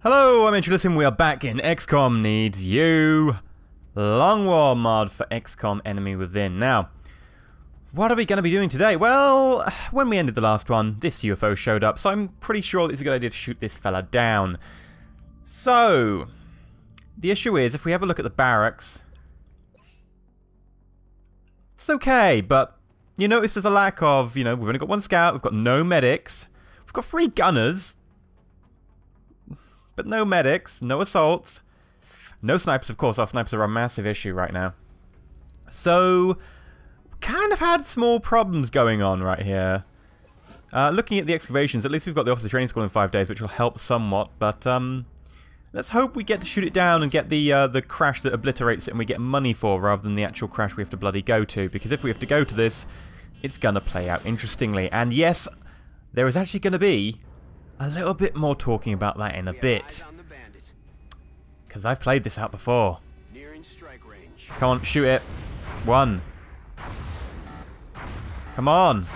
Hello, I'm EnterElysium. We are back in XCOM Needs You. Long War mod for XCOM Enemy Within. Now, what are we going to be doing today? Well, when we ended the last one, this UFO showed up, so I'm pretty sure it's a good idea to shoot this fella down. So, the issue is, if we have a look at the barracks, it's okay, but you notice there's a lack of, we've only got one scout, we've got no medics, we've got 3 gunners, but no medics, no assaults, no snipers. Of course, our snipers are a massive issue right now. So, kind of had small problems going on right here. Looking at the excavations, at least we've got the officer training school in 5 days, which will help somewhat, but let's hope we get to shoot it down and get the crash that obliterates it and we get money for, rather than the actual crash we have to bloody go to, because if we have to go to this, it's going to play out interestingly. And yes, there is actually going to be a little bit more talking about that in a bit, because I've played this out before. Come on, shoot it. 1. Come on.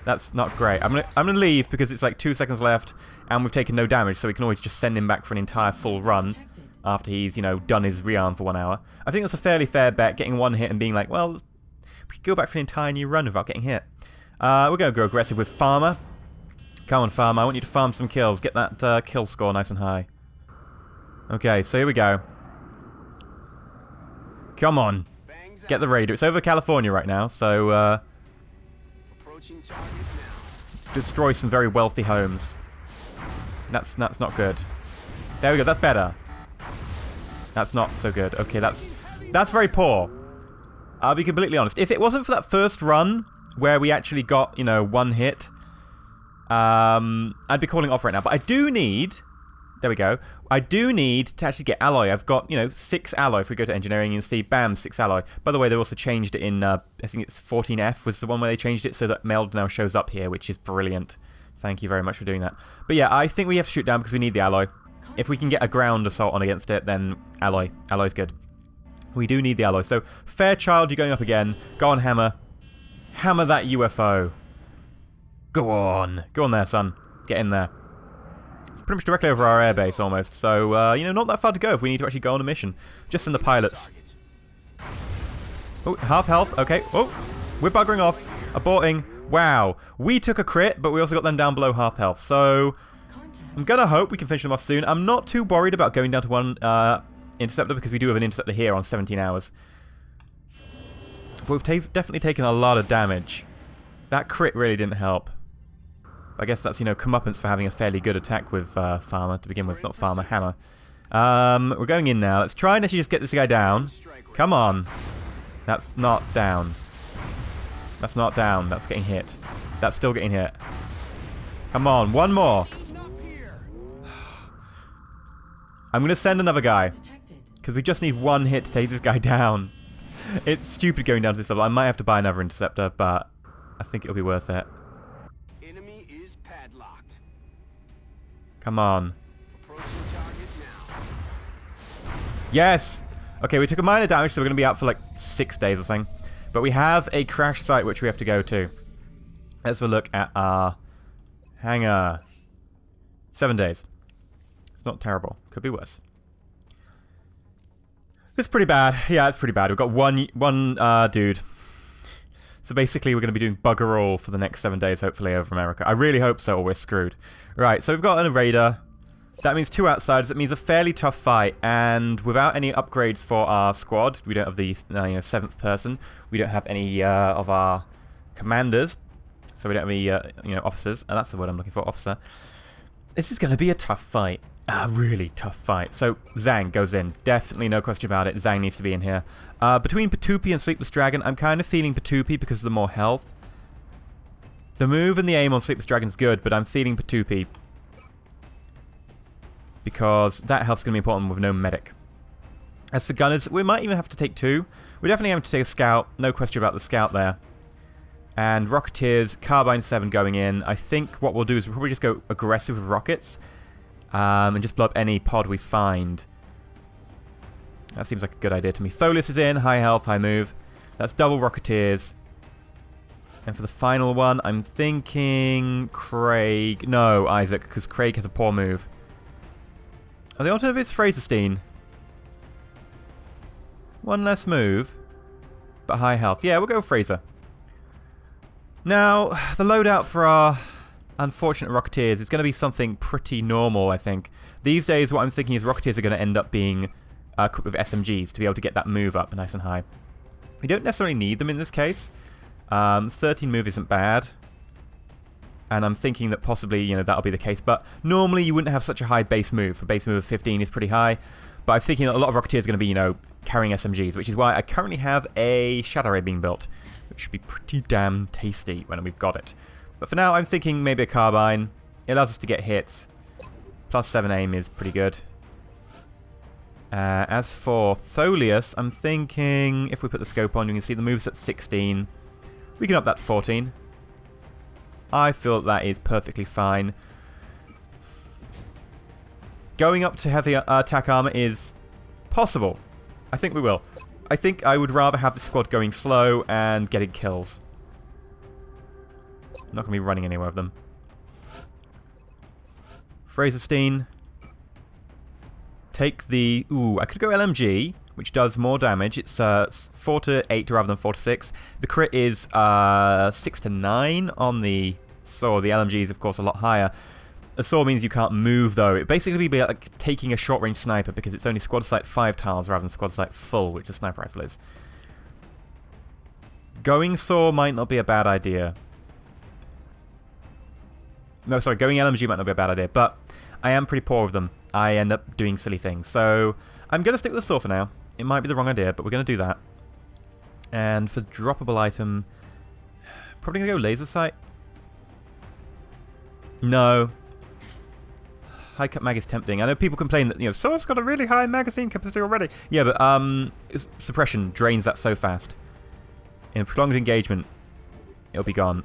That's not great. I'm gonna leave because it's like 2 seconds left and we've taken no damage, so we can always just send him back for an entire full run after he's, done his rearm for 1 hour. I think that's a fairly fair bet, getting 1 hit and being like, well, we could go back for an entire new run without getting hit. We're going to go aggressive with Farmer. Come on, Farmer, I want you to farm some kills. Get that kill score nice and high. Okay, so here we go. Come on. Get the raider. It's over California right now, so destroy some very wealthy homes. That's not good. There we go, that's better. That's not so good. Okay, that's very poor. I'll be completely honest. If it wasn't for that first run where we actually got, 1 hit, I'd be calling off right now. But I do need... There we go. I do need to actually get alloy. I've got, 6 alloy. If we go to engineering, you'll see, bam, 6 alloy. By the way, they also changed it in, I think it's 14F was the one where they changed it so that meld now shows up here, which is brilliant. Thank you very much for doing that. But yeah, I think we have to shoot down because we need the alloy. If we can get a ground assault on against it, then alloy. Alloy's good. We do need the alloy. So, Fairchild, you're going up again. Go on, Hammer. Hammer that UFO. Go on. Go on there, son. Get in there. It's pretty much directly over our airbase, almost. So, not that far to go if we need to actually go on a mission. Just in the pilots. Oh, half health. Okay. Oh, we're buggering off. Aborting. Wow. We took a crit, but we also got them down below half health. So, I'm going to hope we can finish them off soon. I'm not too worried about going down to 1 interceptor, because we do have an interceptor here on 17 hours. But we've definitely taken a lot of damage. That crit really didn't help. I guess that's, comeuppance for having a fairly good attack with Farmer to begin with. Not Farmer, Hammer. We're going in now. Let's try and actually just get this guy down. Come on. That's not down. That's not down. That's getting hit. That's still getting hit. Come on. 1 more. I'm going to send another guy, because we just need 1 hit to take this guy down. It's stupid going down to this level. I might have to buy another interceptor, but I think it'll be worth it. Enemy is padlocked. Come on. Yes! Okay, we took a minor damage, so we're going to be out for like 6 days or something. But we have a crash site which we have to go to. Let's have a look at our hangar. 7 days. It's not terrible. Could be worse. It's pretty bad. Yeah, it's pretty bad. We've got one dude. So basically, we're going to be doing bugger all for the next 7 days, hopefully, over America. I really hope so, or we're screwed. Right, so we've got an raider. That means 2 outsiders. That means a fairly tough fight. And without any upgrades for our squad, we don't have the 7th person. We don't have any of our commanders. So we don't have any officers. And that's the word I'm looking for, officer. This is going to be a tough fight. A really tough fight. So, Zhang goes in. Definitely no question about it. Zhang needs to be in here. Between Patupi and Sleepless Dragon, I'm kind of feeling Patupi because of the more health. The move and the aim on Sleepless Dragon is good, but I'm feeling Patupi because that health's going to be important with no medic. As for gunners, we might even have to take 2. We definitely have to take a scout. No question about the scout there. And Rocketeers, Carbine 7 going in. I think what we'll do is we'll probably just go aggressive with rockets. And just blow up any pod we find. That seems like a good idea to me. Tholis is in. High health, high move. That's double Rocketeers. And for the final one, I'm thinking Craig. No, Isaac, because Craig has a poor move. The alternative is Fraserstein. One less move, but high health. Yeah, we'll go Fraser. Now, the loadout for our unfortunate Rocketeers is going to be something pretty normal, I think. These days, what I'm thinking is Rocketeers are going to end up being equipped with SMGs to be able to get that move up nice and high. We don't necessarily need them in this case. 13 move isn't bad. And I'm thinking that possibly, you know, that'll be the case. But normally you wouldn't have such a high base move. A base move of 15 is pretty high. But I'm thinking that a lot of Rocketeers are going to be, you know, carrying SMGs, which is why I currently have a Shadow Ray being built, which should be pretty damn tasty when we've got it. But for now, I'm thinking maybe a Carbine. It allows us to get hits. Plus 7 aim is pretty good. As for Tholius, I'm thinking if we put the scope on, you can see the move's at 16. We can up that to 14. I feel that is perfectly fine. Going up to heavy attack armor is possible. I think we will. I think I would rather have the squad going slow and getting kills. I'm not going to be running anywhere with them. Fraserstein. Take the... Ooh, I could go LMG, which does more damage. It's 4 to 8 rather than 4 to 6. The crit is 6 to 9 on the sword. The LMG is, of course, a lot higher. The sword means you can't move, though. It basically be like taking a short-range sniper because it's only squad sight 5 tiles rather than squad sight full, which a sniper rifle is. Going saw might not be a bad idea. No, sorry, going LMG might not be a bad idea, but I am pretty poor with them. I end up doing silly things. So I'm going to stick with the saw for now. It might be the wrong idea, but we're going to do that. And for droppable item, probably going to go laser sight. No. High cut mag is tempting. I know people complain that, you know, saw's got a really high magazine capacity already. Yeah, but suppression drains that so fast. In a prolonged engagement, it'll be gone.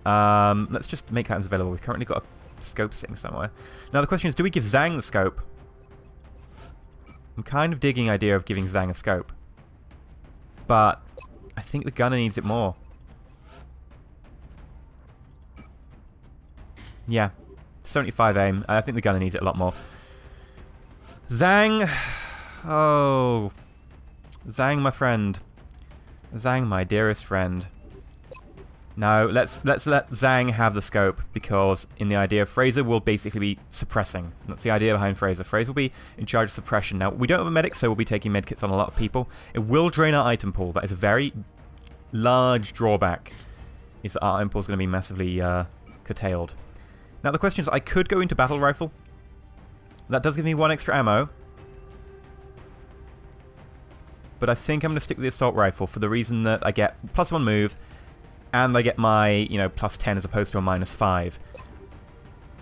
Let's just make items available. We've currently got a scope sitting somewhere. Now the question is, do we give Zhang the scope? I'm kind of digging the idea of giving Zhang a scope. But I think the gunner needs it more. Yeah. 75 aim. I think the gunner needs it a lot more. Zhang. Oh. Zhang, my friend. Zhang, my dearest friend. No, let's let Zhang have the scope, because in the idea, Fraser will basically be suppressing. That's the idea behind Fraser. Fraser will be in charge of suppression. Now, we don't have a medic, so we'll be taking medkits on a lot of people. It will drain our item pool. That is a very large drawback, is that our item pool is going to be massively curtailed. Now, the question is, I could go into battle rifle. That does give me 1 extra ammo. But I think I'm going to stick with the assault rifle for the reason that I get +1 move, and I get my, you know, +10 as opposed to a -5.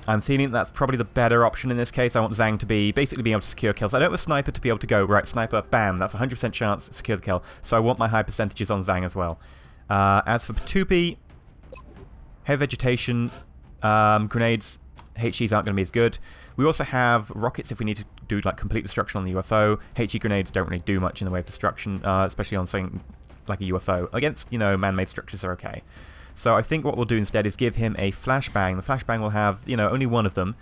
I'm feeling that's probably the better option in this case. I want Zhang to be basically being able to secure kills. I don't have a sniper to be able to go, right, sniper, bam, that's a 100% chance to secure the kill. So I want my high percentages on Zhang as well. As for Patupi, heavy vegetation, grenades, HEs aren't going to be as good. We also have rockets if we need to do like complete destruction on the UFO. HE grenades don't really do much in the way of destruction, especially on something like a UFO. Against, you know, man-made structures are okay. So I think what we'll do instead is give him a flashbang. The flashbang will have, you know, only one of them,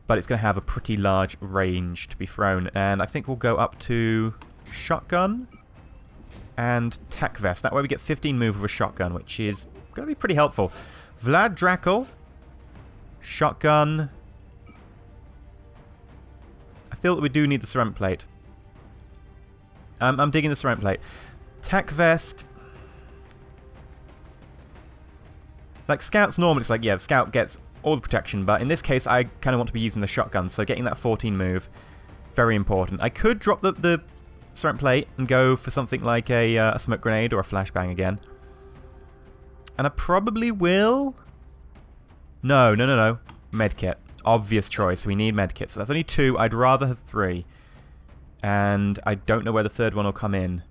but it's going to have a pretty large range to be thrown. And I think we'll go up to shotgun and tac vest. That way we get 15 move with a shotgun, which is going to be pretty helpful. Vlad Drakel, shotgun. I feel that we do need the ceramic plate. I'm digging the ceramic plate. Tac vest. Like Scouts normally, it's like, yeah, the Scout gets all the protection, but in this case I kind of want to be using the shotgun, so getting that 14 move, very important. I could drop the ceramic plate and go for something like a smoke grenade or a flashbang again. And I probably will. No. Medkit. Obvious choice. We need medkit. So that's only 2. I'd rather have 3. And I don't know where the third one will come in.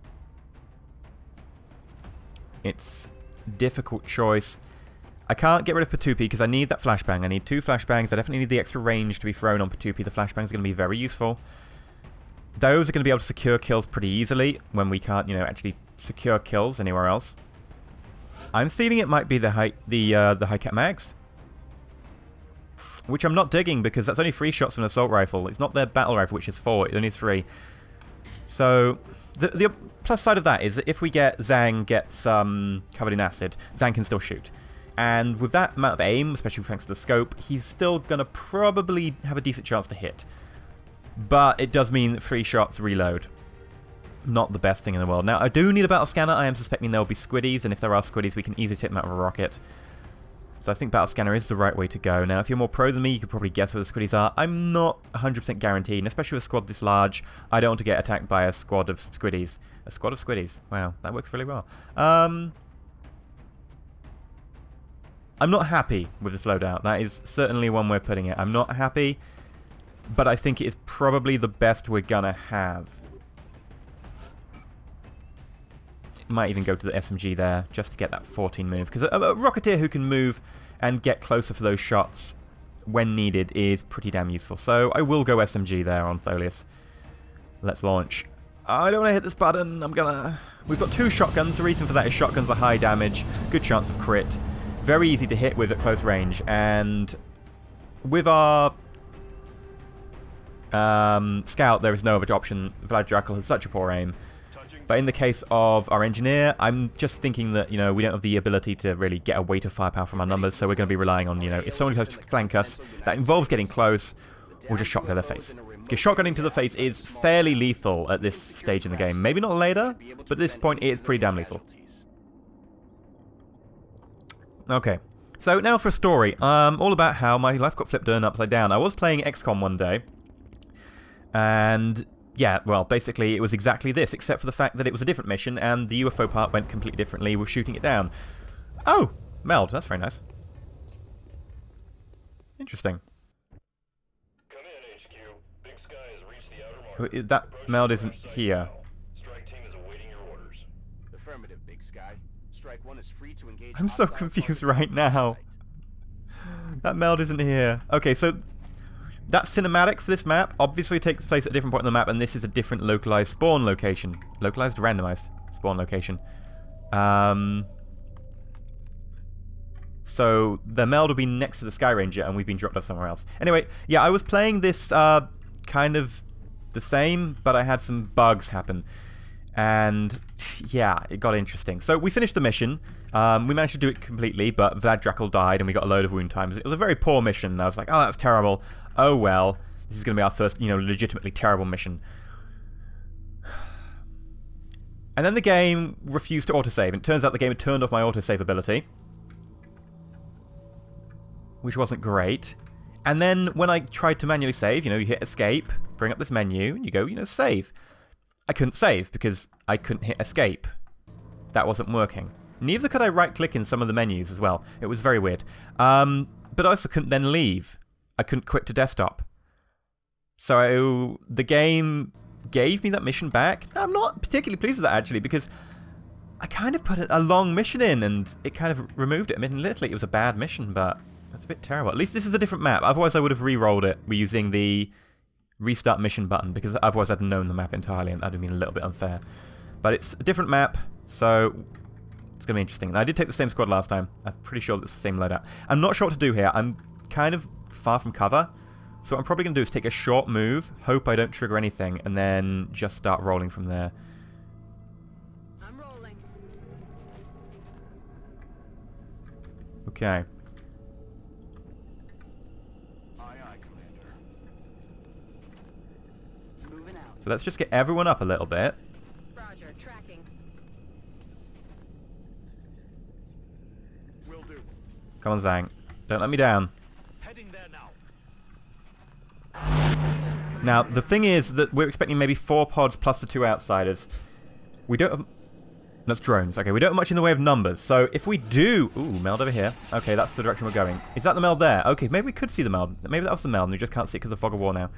It's a difficult choice. I can't get rid of Patupi because I need that flashbang. I need 2 flashbangs. I definitely need the extra range to be thrown on Patupi. The flashbangs are going to be very useful. Those are going to be able to secure kills pretty easily when we can't, you know, actually secure kills anywhere else. I'm feeling it might be the high cat mags. which I'm not digging because that's only 3 shots from an assault rifle. It's not their battle rifle, which is 4. It's only 3. So the plus side of that is that if we get Zhang gets covered in acid, Zhang can still shoot. And with that amount of aim, especially thanks to the scope, he's still going to probably have a decent chance to hit. But it does mean that 3 shots reload. Not the best thing in the world. Now, I do need a battle scanner. I am suspecting there will be squiddies, and if there are squiddies, we can easily take them out of a rocket. So I think battle scanner is the right way to go. Now, if you're more pro than me, you could probably guess where the squiddies are. I'm not 100% guaranteed, and especially with a squad this large, I don't want to get attacked by a squad of squiddies. A squad of squiddies. Wow, that works really well. I'm not happy with this loadout. That is certainly one way of putting it. I'm not happy, but I think it is probably the best we're gonna have. Might even go to the SMG there just to get that 14 move, because a Rocketeer who can move and get closer for those shots when needed is pretty damn useful. So I will go SMG there on Tholius. Let's launch. I don't want to hit this button. We've got 2 shotguns. The reason for that is shotguns are high damage, good chance of crit, very easy to hit with at close range, and with our scout there is no other option. Vlad Dracul has such a poor aim. But in the case of our engineer, I'm just thinking that, you know, we don't have the ability to really get a weight of firepower from our numbers, so we're going to be relying on, you know, if someone has to flank us, that involves getting close, we'll just shotgun their face. Because shotgunning to the face is fairly lethal at this stage in the game. Maybe not later, but at this point it is pretty damn lethal. Okay, so now for a story. All about how my life got flipped upside down. I was playing XCOM one day, and yeah, well, basically it was exactly this, except for the fact that it was a different mission, and the UFO part went completely differently with shooting it down. Oh! Meld, that's very nice. Interesting. Come in, HQ. Big Sky has reached the outer mark. That Meld isn't here. Strike team is awaiting your orders. Affirmative, Big Sky. Strike 1 is free to engage. I'm so confused right now. That Meld isn't here. Okay, so that cinematic for this map obviously takes place at a different point on the map, and this is a different localized spawn location. Localized, randomized spawn location. So the Meld will be next to the Sky Ranger, and we've been dropped off somewhere else. Anyway, yeah, I was playing this kind of the same, but I had some bugs happen. And yeah, it got interesting. So we finished the mission. We managed to do it completely, but Vlad Dracul died, and we got a load of wound times. It was a very poor mission. I was like, oh, that's terrible. Oh well, this is going to be our first, you know, legitimately terrible mission. And then the game refused to autosave. And it turns out the game had turned off my autosave ability, which wasn't great. And then when I tried to manually save, you know, you hit escape, bring up this menu, and you go, you know, save. I couldn't save because I couldn't hit escape. That wasn't working. Neither could I right-click in some of the menus as well. It was very weird. But I also couldn't then leave. I couldn't quit to desktop. So the game gave me that mission back. I'm not particularly pleased with that, actually, because I kind of put a long mission in, and it kind of removed it. Admittedly, it was a bad mission, but that's a bit terrible. At least this is a different map. Otherwise, I would have re-rolled it using the restart mission button, because otherwise I'd known the map entirely, and that would have been a little bit unfair. But it's a different map, so it's going to be interesting. And I did take the same squad last time. I'm pretty sure it's the same loadout. I'm not sure what to do here. I'm kind of far from cover, so what I'm probably going to do is take a short move, hope I don't trigger anything, and then just start rolling from there. I'm rolling. Okay. Aye, aye, Commander. Moving out. So let's just get everyone up a little bit. Roger, tracking. Will do. Come on, Zhang. Don't let me down. Heading there now. Now, the thing is that we're expecting maybe 4 pods plus the 2 outsiders. We don't have... That's drones. Okay, we don't have much in the way of numbers. So if we do... Ooh, Meld over here. Okay, that's the direction we're going. Is that the Meld there? Okay, maybe we could see the Meld. Maybe that was the Meld, and we just can't see it because of the fog of war now.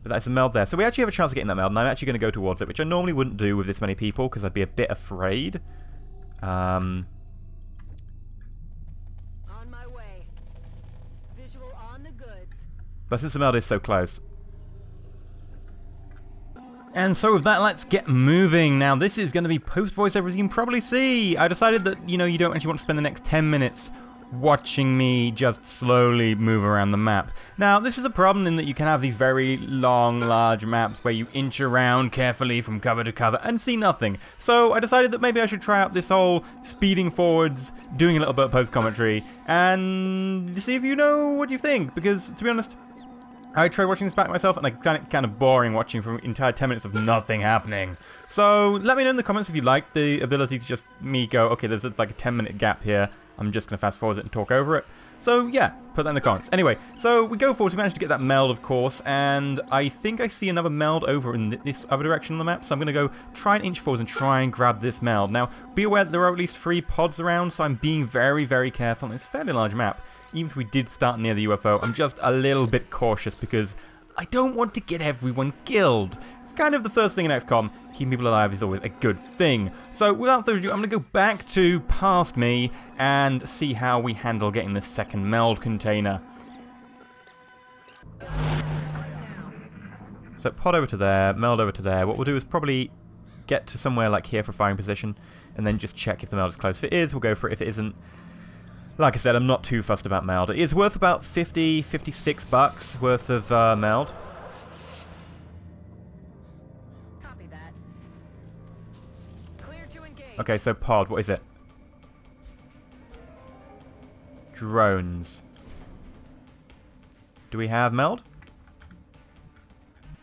But that's a Meld there. So we actually have a chance of getting that Meld, and I'm actually going to go towards it, which I normally wouldn't do with this many people, because I'd be a bit afraid. On my way. Visual on the goods. But since the Meld is so close... And so with that, let's get moving. Now, this is going to be post-voiceover, as you can probably see. I decided that, you know, you don't actually want to spend the next 10 minutes watching me just slowly move around the map. Now, this is a problem in that you can have these very long, large maps where you inch around carefully from cover to cover and see nothing. So I decided that maybe I should try out this whole speeding forwards, doing a little bit of post-commentary, and see if you know what you think. Because, to be honest, I tried watching this back myself, and I found it kind of boring watching for an entire 10 minutes of nothing happening. So let me know in the comments if you like the ability to just me go, okay, there's like a 10-minute gap here. I'm just going to fast forward it and talk over it. So yeah, put that in the comments. Anyway, so we go forward. We managed to get that meld, of course, and I think I see another meld over in this other direction on the map. So I'm going to go try and inch forwards and try and grab this meld. Now, be aware that there are at least 3 pods around, so I'm being very, very careful. And it's a fairly large map. Even if we did start near the UFO, I'm just a little bit cautious because I don't want to get everyone killed. It's kind of the first thing in XCOM. Keeping people alive is always a good thing. So without further ado, I'm going to go back to past me and see how we handle getting this second meld container. So pod over to there, meld over to there. What we'll do is probably get to somewhere like here for firing position and then just check if the meld is close. If it is, we'll go for it. If it isn't, like I said, I'm not too fussed about meld. It is worth about 50, 56 bucks worth of meld. Copy that. Clear to engage. Okay, so pod, what is it? Drones. Do we have meld?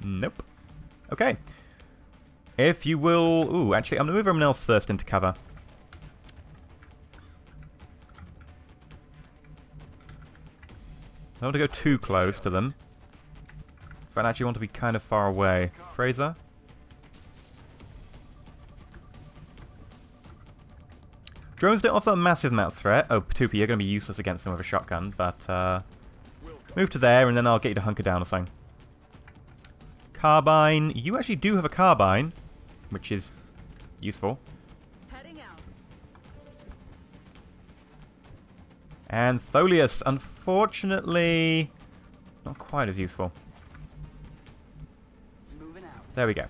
Nope. Okay. If you will... Ooh, actually, I'm going to move everyone else first into cover. I don't want to go too close to them. But I actually want to be kind of far away. Fraser? Drones don't offer a massive amount of threat. Oh, Patupi, you're going to be useless against them with a shotgun, but move to there and then I'll get you to hunker down or something. Carbine. You actually do have a carbine, which is useful. Heading out. And Tholius, unfortunately, not quite as useful. Moving out. There we go.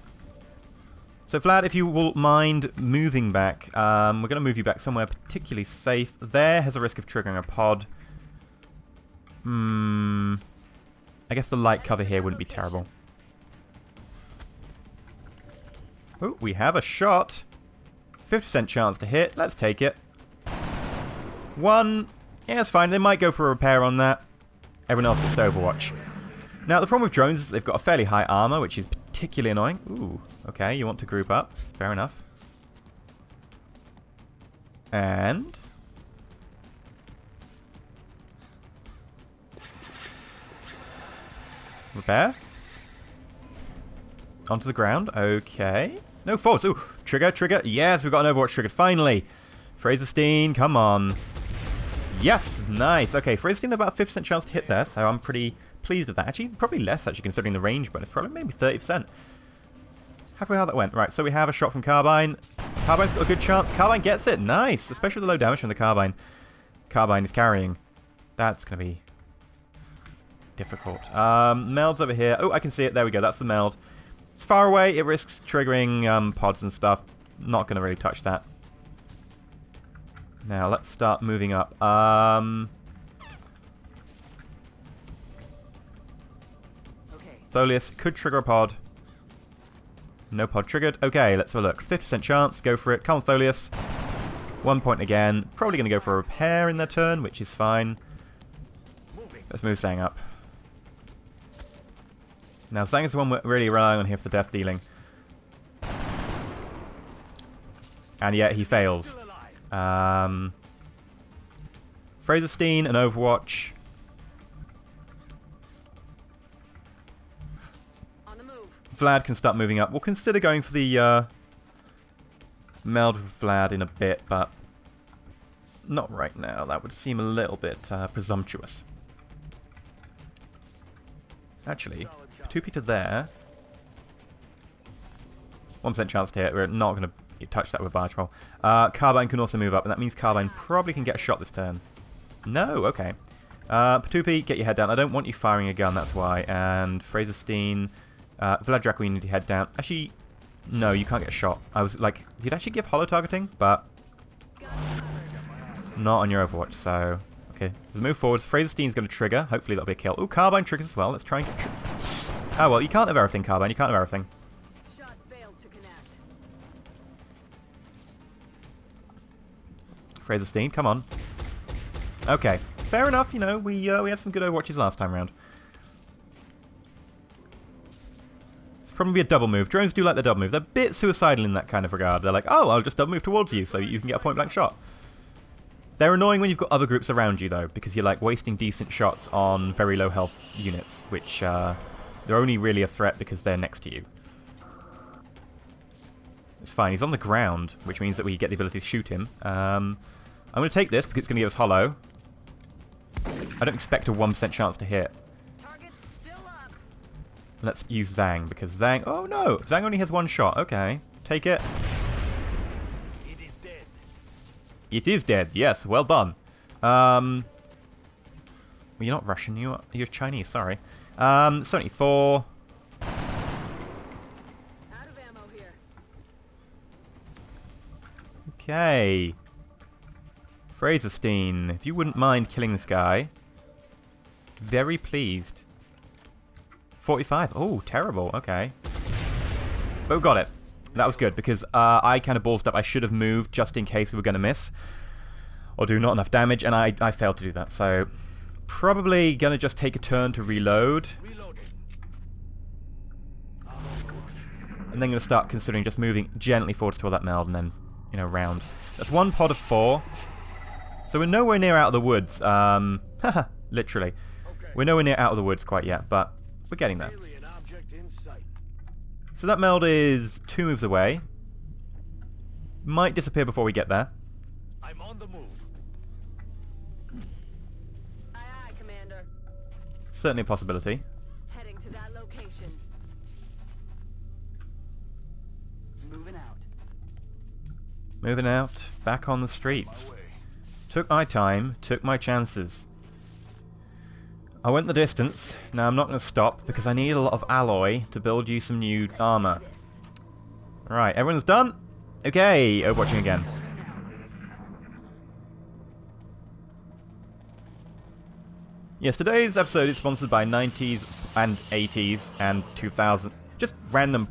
So Vlad, if you will mind moving back, we're going to move you back somewhere particularly safe. There has a risk of triggering a pod. I guess the light cover here wouldn't be terrible. Oh, we have a shot. 50% chance to hit. Let's take it. 1. Yeah, it's fine. They might go for a repair on that. Everyone else gets to Overwatch. Now, the problem with drones is they've got a fairly high armor, which is particularly annoying. Ooh, okay, you want to group up. Fair enough. And... repair. Onto the ground. Okay. No force. Ooh, trigger, trigger. Yes, we've got an Overwatch triggered. Finally. Fraserstein, come on. Yes, nice. Okay, Fraserstein about a 50% chance to hit there, so I'm pretty pleased with that. Actually, probably less, actually, considering the range bonus. Probably maybe 30%. Happy with how that went. Right, so we have a shot from Carbine. Carbine's got a good chance. Carbine gets it. Nice. Especially with the low damage from the Carbine. Carbine is carrying. That's going to be difficult. Meld's over here. Oh, I can see it. There we go. That's the meld. It's far away. It risks triggering pods and stuff. Not going to really touch that. Now, let's start moving up. Tholius could trigger a pod. No pod triggered. Okay, let's have a look. 50% chance. Go for it. Come on, Tholius. 1 point again. Probably going to go for a repair in their turn, which is fine. Let's move Zhang up. Now, Zhang is the one we're really relying on here for the death dealing. And yet, he fails. Fraserstein and Overwatch. On the move. Vlad can start moving up. We'll consider going for the meld with Vlad in a bit, but not right now. That would seem a little bit presumptuous. Actually, Patupi to there. 1% chance to hit. We're not going to touch that with barge roll. Carbine can also move up, and that means Carbine probably can get a shot this turn. No, okay. Patupi, get your head down. I don't want you firing a gun, that's why. And Fraserstein, Vlad Draco, you need to head down. Actually, no, you can't get a shot. I was like, you'd actually give holo targeting, but not on your Overwatch, so... Okay, let's move forwards. Fraserstein's going to trigger. Hopefully that'll be a kill. Ooh, Carbine triggers as well. Let's try and... Oh, well, you can't have everything, Carbine. You can't have everything. Shot failed to connect. Fraserstein, come on. Okay, fair enough. You know, we had some good Overwatches last time round. It's probably a double move. Drones do like the double move. They're a bit suicidal in that kind of regard. They're like, oh, I'll just double move towards you so you can get a point-blank shot. They're annoying when you've got other groups around you, though, because you're, like, wasting decent shots on very low health units, which, they're only really a threat because they're next to you. It's fine. He's on the ground, which means that we get the ability to shoot him. I'm going to take this because it's going to give us hollow. I don't expect a 1% chance to hit. Target still up. Let's use Zhang, because Zhang... Oh, no! Zhang only has one shot. Okay. Take it. It is dead. It is dead, yes, well done. Well, you're not Russian, you're Chinese, sorry. 74. Out of ammo here. Okay. Fraserstein, if you wouldn't mind killing this guy. Very pleased. 45, oh, terrible, okay. But we got it. That was good, because I kind of ballsed up. I should have moved just in case we were going to miss. Or do not enough damage, and I failed to do that. So, probably going to just take a turn to reload. And then going to start considering just moving gently forwards toward that meld, and then, you know, round. That's one pod of 4. So we're nowhere near out of the woods. Literally. We're nowhere near out of the woods quite yet, but we're getting there. So that meld is 2 moves away. Might disappear before we get there. I'm on the move. Aye, aye, Commander. Certainly a possibility. Heading to that location. Moving out. Moving out, back on the streets. Took my time, took my chances. I went the distance. Now I'm not going to stop because I need a lot of alloy to build you some new armor. Right, everyone's done? Okay, Overwatching again. Yes, today's episode is sponsored by 90s and 80s and 2000. Just random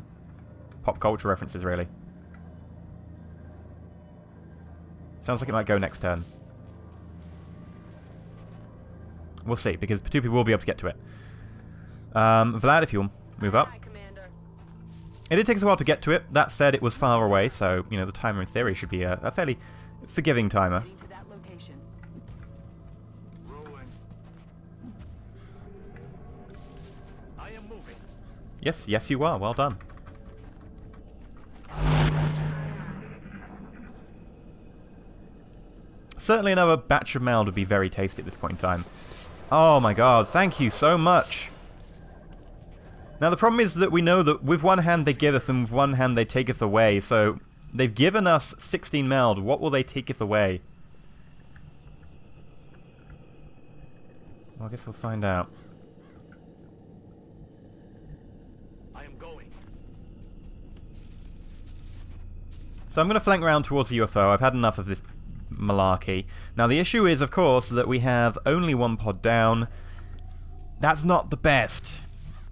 pop culture references, really. Sounds like it might go next turn. We'll see, because 2 people will be able to get to it. Vlad, if you'll move up. Aye, Commander. It did take us a while to get to it. That said, it was far away, so, you know, the timer in theory should be a fairly forgiving timer. Heading to that location. Rolling. I am moving. Yes, yes you are. Well done. Certainly another batch of meld would be very tasty at this point in time. Oh my god, thank you so much. Now the problem is that we know that with one hand they giveth and with one hand they taketh away, so they've given us 16 meld, what will they taketh away? Well, I guess we'll find out. I am going. So I'm going to flank around towards the UFO. I've had enough of this malarkey. Now the issue is, of course, that we have only 1 pod down. That's not the best.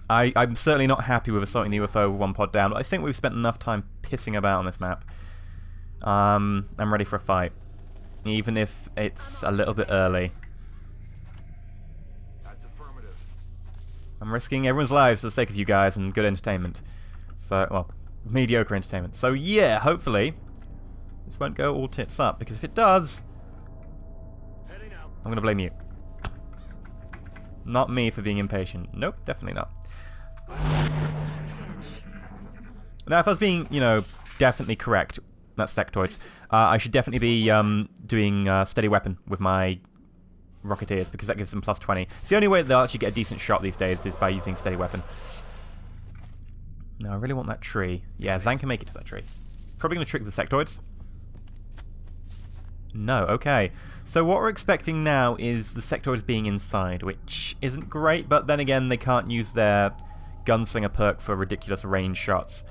I'm certainly not happy with assaulting the UFO with 1 pod down, but I think we've spent enough time pissing about on this map. I'm ready for a fight. Even if it's a little bit early. That's affirmative. I'm risking everyone's lives for the sake of you guys and good entertainment. So, well, mediocre entertainment. So yeah, hopefully this won't go all tits up, because if it does, Heading out. I'm going to blame you. Not me for being impatient. Nope, definitely not. Now, if I was being, you know, definitely correct, that's sectoids, I should definitely be doing steady weapon with my Rocketeers, because that gives them plus 20. It's the only way they'll actually get a decent shot these days is by using steady weapon. Now, I really want that tree. Yeah, Zhang can make it to that tree. Probably going to trick the sectoids. No, okay. So what we're expecting now is the sectoids being inside, which isn't great, but then again, they can't use their gunslinger perk for ridiculous range shots.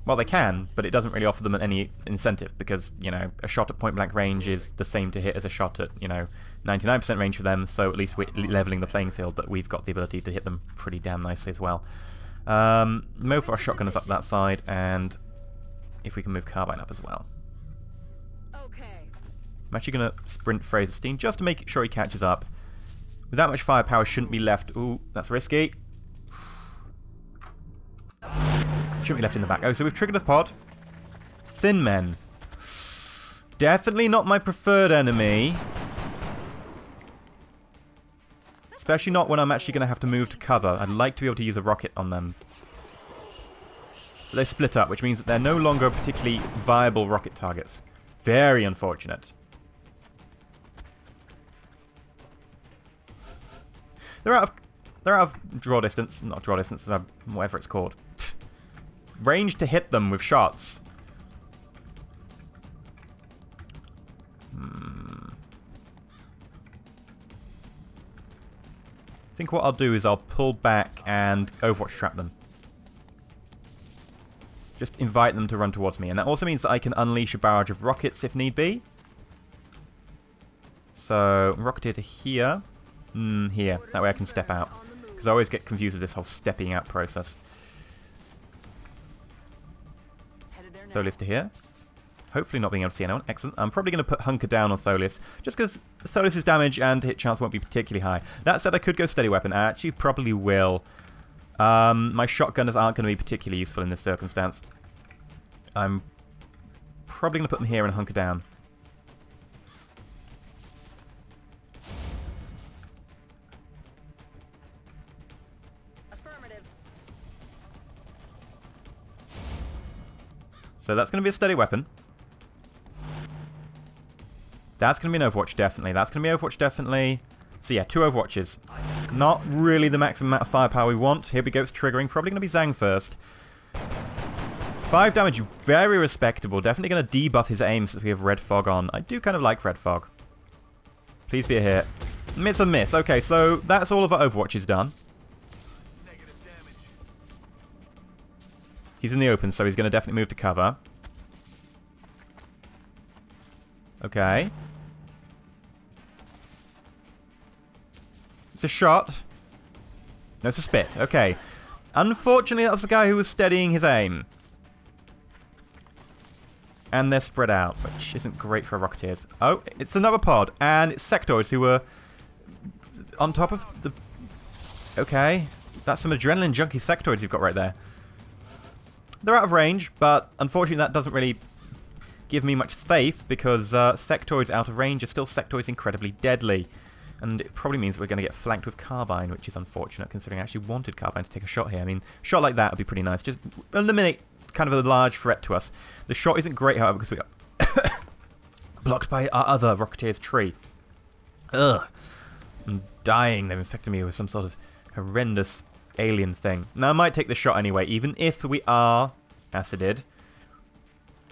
Well, they can, but it doesn't really offer them any incentive because, you know, a shot at point-blank range is the same to hit as a shot at, you know, 99% range for them, so at least we're leveling the playing field, but we've got the ability to hit them pretty damn nicely as well. Move for our shotgunners up that side, and if we can move Carbine up as well. Okay. I'm actually going to sprint Fraserstein just to make sure he catches up. With that much firepower, shouldn't be left... Ooh, that's risky. Shouldn't be left in the back. Oh, so we've triggered a pod. Thin men. Definitely not my preferred enemy. Especially not when I'm actually going to have to move to cover. I'd like to be able to use a rocket on them. But they split up, which means that they're no longer particularly viable rocket targets. Very unfortunate. They're out of draw distance. Not draw distance, whatever it's called. Range to hit them with shots. I think what I'll do is I'll pull back and Overwatch trap them. Just invite them to run towards me. And that also means that I can unleash a barrage of rockets if need be. So, Rocketeer to here. Here. That way I can step out. Because I always get confused with this whole stepping out process. Tholius to here. Hopefully not being able to see anyone. Excellent. I'm probably going to put Hunker down on Tholius, just because Tholius' damage and hit chance won't be particularly high. That said, I could go steady weapon. I actually probably will. My shotgunners aren't going to be particularly useful in this circumstance. I'm probably going to put them here and hunker down. So that's going to be a steady weapon. That's going to be an Overwatch, definitely. That's going to be Overwatch, definitely. So yeah, 2 Overwatches. Not really the maximum amount of firepower we want. Here we go, it's triggering. Probably going to be Zhang first. 5 damage, very respectable. Definitely going to debuff his aim since we have Red Fog on. I do kind of like Red Fog. Please be a hit. It's a miss. Okay, so that's all of our Overwatches done. He's in the open, so he's going to definitely move to cover. Okay. It's a shot. No, it's a spit. Okay. Unfortunately, that was the guy who was steadying his aim. And they're spread out, which isn't great for Rocketeers. Oh, it's another pod. And it's Sectoids who were on top of the... Okay. That's some adrenaline junkie Sectoids you've got right there. They're out of range, but unfortunately that doesn't really give me much faith because Sectoids out of range are still Sectoids incredibly deadly. And it probably means that we're going to get flanked with Carbine, which is unfortunate considering I actually wanted Carbine to take a shot here. I mean, a shot like that would be pretty nice. Just eliminate kind of a large threat to us. The shot isn't great, however, because we are blocked by our other Rocketeer's tree. Ugh. I'm dying. They've infected me with some sort of horrendous alien thing. Now, I might take the shot anyway, even if we are acided.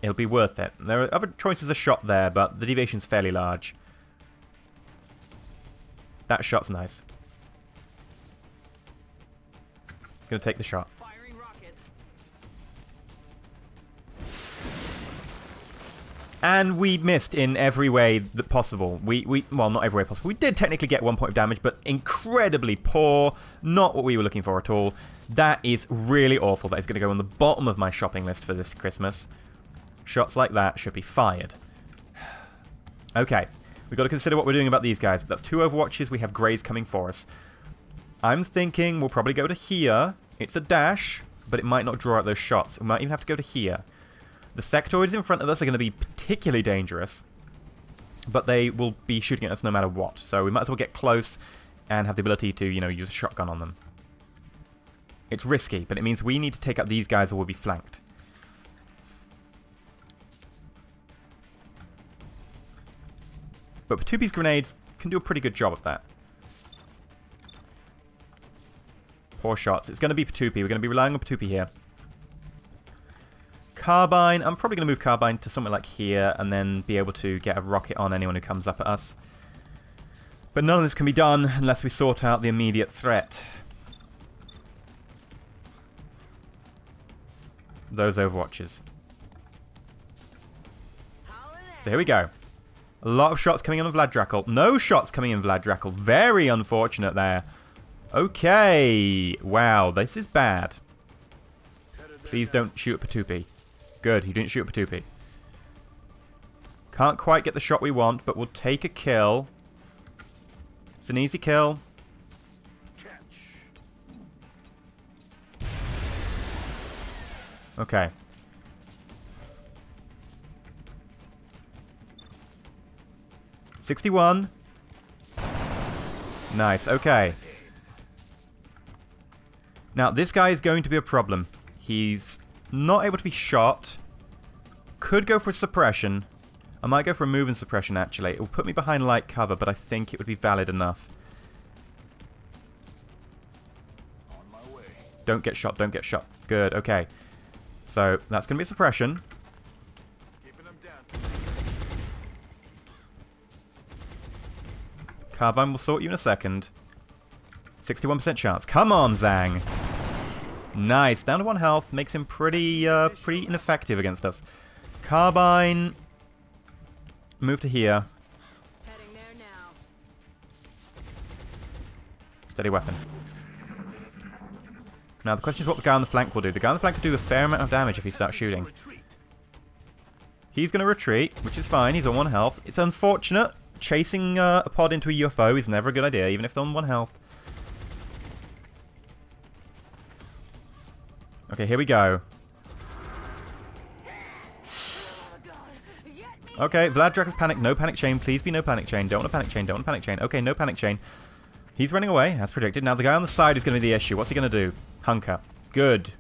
It'll be worth it. There are other choices of shot there, but the deviation's fairly large. That shot's nice. Gonna take the shot. Firing rocket. And we missed in every way that possible. Well, not every way possible. We did technically get 1 point of damage, but incredibly poor. Not what we were looking for at all. That is really awful. That is going to go on the bottom of my shopping list for this Christmas. Shots like that should be fired. Okay. We've got to consider what we're doing about these guys. That's 2 Overwatches. We have Greys coming for us. I'm thinking we'll probably go to here. It's a dash, but it might not draw out those shots. We might even have to go to here. The Sectoids in front of us are going to be particularly dangerous, but they will be shooting at us no matter what. So we might as well get close and have the ability to, you know, use a shotgun on them. It's risky, but it means we need to take out these guys or we'll be flanked. But Patupi's grenades can do a pretty good job of that. Poor shots. It's going to be Patupi. We're going to be relying on Patupi here. Carbine. I'm probably going to move Carbine to somewhere like here and then be able to get a rocket on anyone who comes up at us. But none of this can be done unless we sort out the immediate threat. those Overwatches. So here we go. A lot of shots coming in on Vlad Dracul. No shots coming in Vlad Dracul. Very unfortunate there. Okay. Wow, this is bad. Please don't shoot at Patupi. Good, he didn't shoot at Patupi. Can't quite get the shot we want, but we'll take a kill. It's an easy kill. Okay. $61. Nice, okay. Now, this guy is going to be a problem. He's not able to be shot. Could go for suppression. I might go for a move and suppression, actually. It will put me behind light cover, but I think it would be valid enough. On my way. Don't get shot, don't get shot. Good, okay. So, that's going to be suppression. Keeping them down. Carbine will sort you in a second. 61% chance. Come on, Zhang. Nice. Down to 1 health. Makes him pretty ineffective against us. Carbine. Move to here. Heading there now. Steady weapon. Now, the question is what the guy on the flank will do. The guy on the flank will do a fair amount of damage if he starts shooting. He's going to retreat, which is fine. He's on 1 health. It's unfortunate. Chasing a pod into a UFO is never a good idea, even if they're on 1 health. Okay, here we go. Okay, Vlad Drac's panic. No panic chain. Please be no panic chain. Don't want a panic chain. Don't want a panic chain. Okay, no panic chain. He's running away, as predicted. Now, the guy on the side is going to be the issue. What's he going to do? Hunker. Good.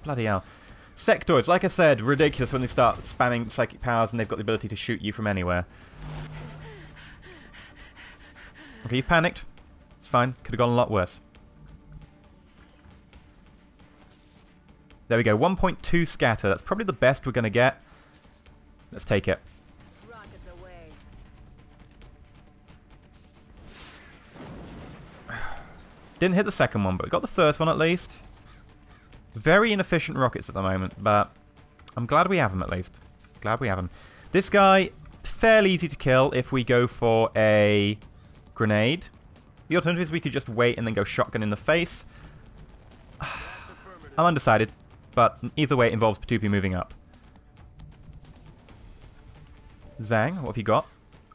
Bloody hell. Sectoids, like I said, ridiculous when they start spamming psychic powers and they've got the ability to shoot you from anywhere. Okay, you've panicked. It's fine. Could have gone a lot worse. There we go. 1.2 scatter. That's probably the best we're going to get. Let's take it. Rockets away. Didn't hit the second one, but we got the first one at least. Very inefficient rockets at the moment, but I'm glad we have them at least. Glad we have them. This guy, fairly easy to kill if we go for a grenade. The alternative is we could just wait and then go shotgun in the face. I'm undecided, but either way it involves Patupi moving up. Zhang, what have you got?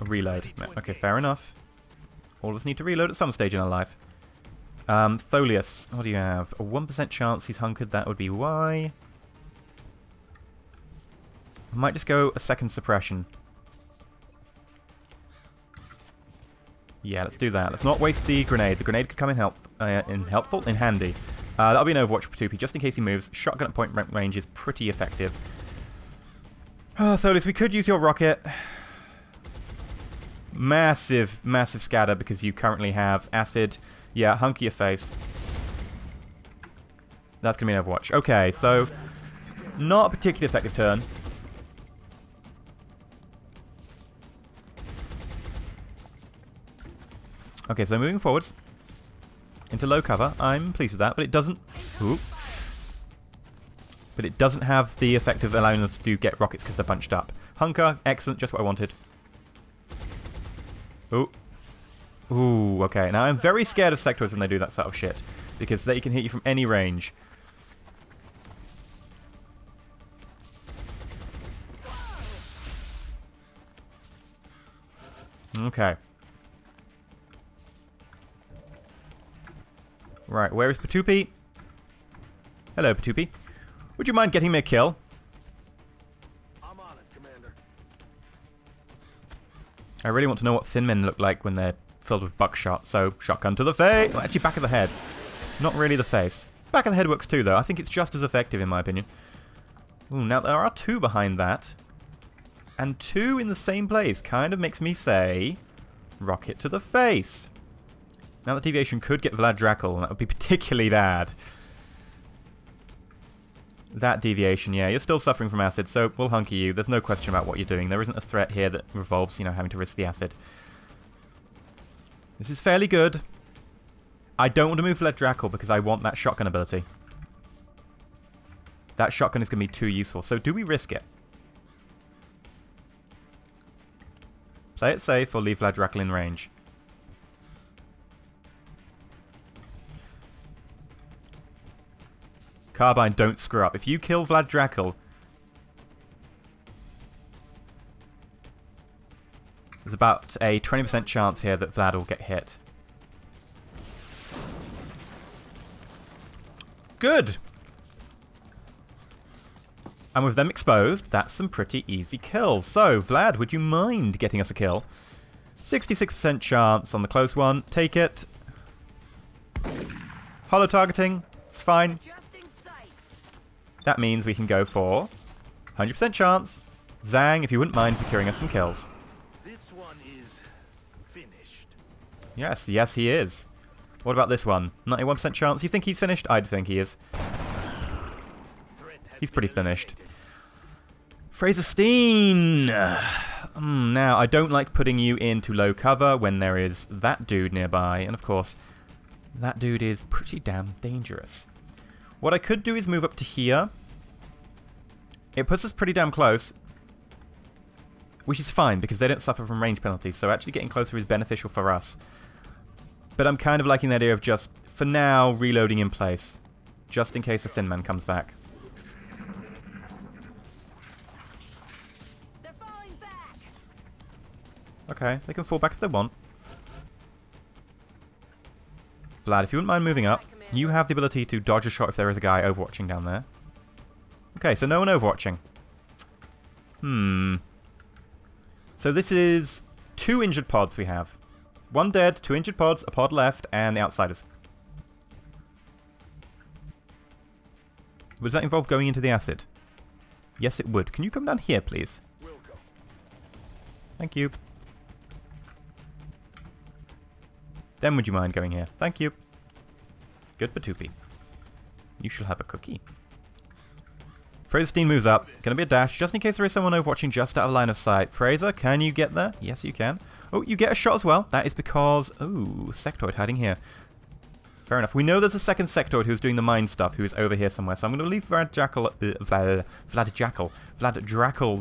A reload. Okay, fair enough. All of us need to reload at some stage in our life. Tholius, what do you have? A 1% chance he's hunkered, that would be why. I might just go a second suppression. Yeah, let's do that. Let's not waste the grenade. The grenade could come in handy. That'll be an Overwatch for Patupi, just in case he moves. Shotgun at point range is pretty effective. Oh, Tholius, we could use your rocket. Massive, massive scatter because you currently have acid. Yeah, hunky your face. That's going to be an Overwatch. Okay, so not a particularly effective turn. Okay, so moving forwards into low cover. I'm pleased with that, but it doesn't... Ooh. But it doesn't have the effect of allowing us to get rockets because they're bunched up. Hunker, excellent, just what I wanted. Ooh. Ooh, okay. Now, I'm very scared of sectoids when they do that sort of shit, because they can hit you from any range. Okay. Right, where is Patupi? Hello, Patupi. Would you mind getting me a kill? I'm on it, Commander. I really want to know what thin men look like when they're filled with buckshot, so shotgun to the face. Well, actually, back of the head. Not really the face. Back of the head works too, though. I think it's just as effective, in my opinion. Ooh, now there are 2 behind that. And 2 in the same place. Kind of makes me say, rocket to the face. Now that deviation could get Vlad Dracul, and that would be particularly bad. That deviation, yeah, you're still suffering from acid, so we'll hunker you. There's no question about what you're doing. There isn't a threat here that revolves, you know, having to risk the acid. This is fairly good. I don't want to move Vlad Dracul because I want that shotgun ability. That shotgun is going to be too useful. So do we risk it? Play it safe or leave Vlad Dracul in range? Carbine, don't screw up. If you kill Vlad Dracul, there's about a 20% chance here that Vlad will get hit. Good! And with them exposed, that's some pretty easy kills. So, Vlad, would you mind getting us a kill? 66% chance on the close one. Take it. Hollow targeting. It's fine. That means we can go for 100% chance. Zhang, if you wouldn't mind securing us some kills. This one is finished. Yes, yes he is. What about this one? 91% chance. You think he's finished? I'd think he is. He's pretty finished. Fraser Steen! Now, I don't like putting you into low cover when there is that dude nearby. And of course, that dude is pretty damn dangerous. What I could do is move up to here. It puts us pretty damn close. Which is fine, because they don't suffer from range penalties. So actually getting closer is beneficial for us. But I'm kind of liking the idea of just, for now, reloading in place. Just in case a Thin Man comes back. They're falling back. Okay, they can fall back if they want. Vlad, if you wouldn't mind moving up, you have the ability to dodge a shot if there is a guy overwatching down there. Okay, so no one overwatching. So this is 2 injured pods we have. 1 dead, 2 injured pods, a pod left, and the outsiders. Would that involve going into the acid? Yes, it would. Can you come down here, please? We'll go. Thank you. Then would you mind going here? Thank you. Good, Batupi. You shall have a cookie. Fraser Steen moves up. Gonna be a dash, just in case there is someone overwatching just out of line of sight. Fraser, can you get there? Yes, you can. Oh, you get a shot as well. That is because... Oh, Sectoid hiding here. Fair enough. We know there's a second Sectoid who's doing the mine stuff, who is over here somewhere. So I'm going to leave Vlad Dracul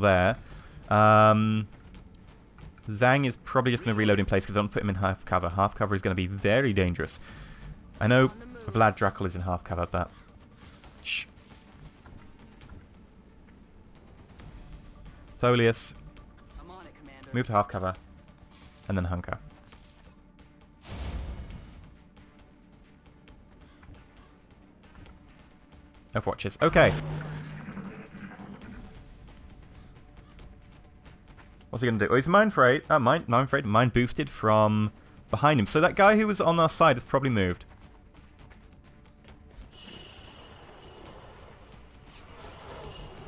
there. Zhang is probably just going to reload in place because I don't put him in half cover. Half cover is going to be very dangerous. I know Vlad Dracul is in half cover, but... Shh. Tholius. I'm on it, Commander. Move to half cover. And then hunker. Overwatches. Okay. What's he going to do? Oh, he's mind frayed. Mind boosted from behind him. So that guy who was on our side has probably moved.